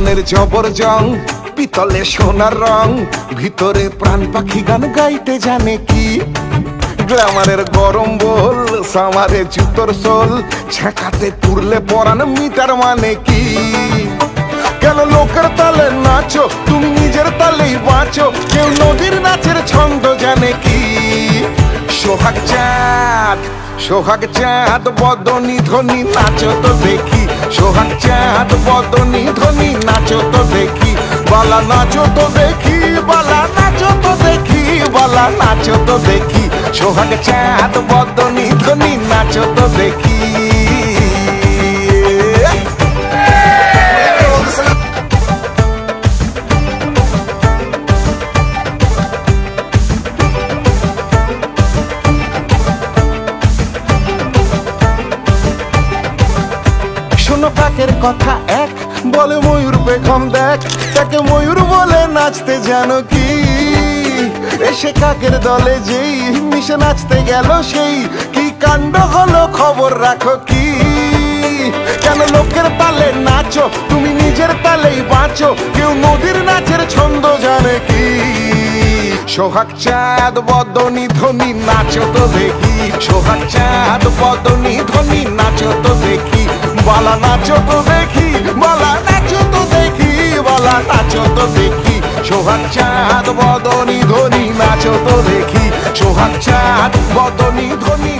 জীবনের জবর জং, পিতলে সোনার রং, ভিতরে প্রাণ পাখি গান গাইতে জানে কি। গ্ল্যামারের গরম বল, সামারে জুতোর সোল, ছেঁকাতে পুরলে পরান মিটার মানে কি। কেন লোকের তালে নাচো, তুমি নিজের তালেই বাঁচো, কেউ নদীর নাচের ছন্দ জানে কি। সোহাগ চাঁদ, সোহাগ চাঁদ বদনি ধ্বনি নাচো তো দেখি, সোহাগ চাঁদ বদনি ধ্বনি নাচো তো দেখি, বালা নাচো তো দেখি, বালা নাচো তো দেখি, বালা নাচো তো দেখি, সোহাগ চাঁদ বদনি ধ্বনি নাচো তো দেখি। শোনো কাকের কথা এক, বলে ময়ূর বেগম দেখ, তাকে ময়ূর বলে নাচতে জানো কি। এসে কাকের দলে যেই মিশে নাচতে গেল সেই, কি কাণ্ড হলো খবর রাখো কি। কেন লোকের তালে নাচো, তুমি নিজের তালেই বাঁচো, কেউ নদীর নাচের ছন্দ জানে কি। সোহাগ চাঁদ বদনি ধ্বনি নাচো তো দেখি, সোহাগ চাঁদ বদনি ধ্বনি নাচো তো দেখি, বালা নাচো তো দেখি, বালা নাচো তো দেখি, বালা নাচো তো দেখি, সোহাগ চাঁদ বদনি ধ্বনি নাচো তো দেখি, সোহাগ চাঁদ বদনি ধ্বনি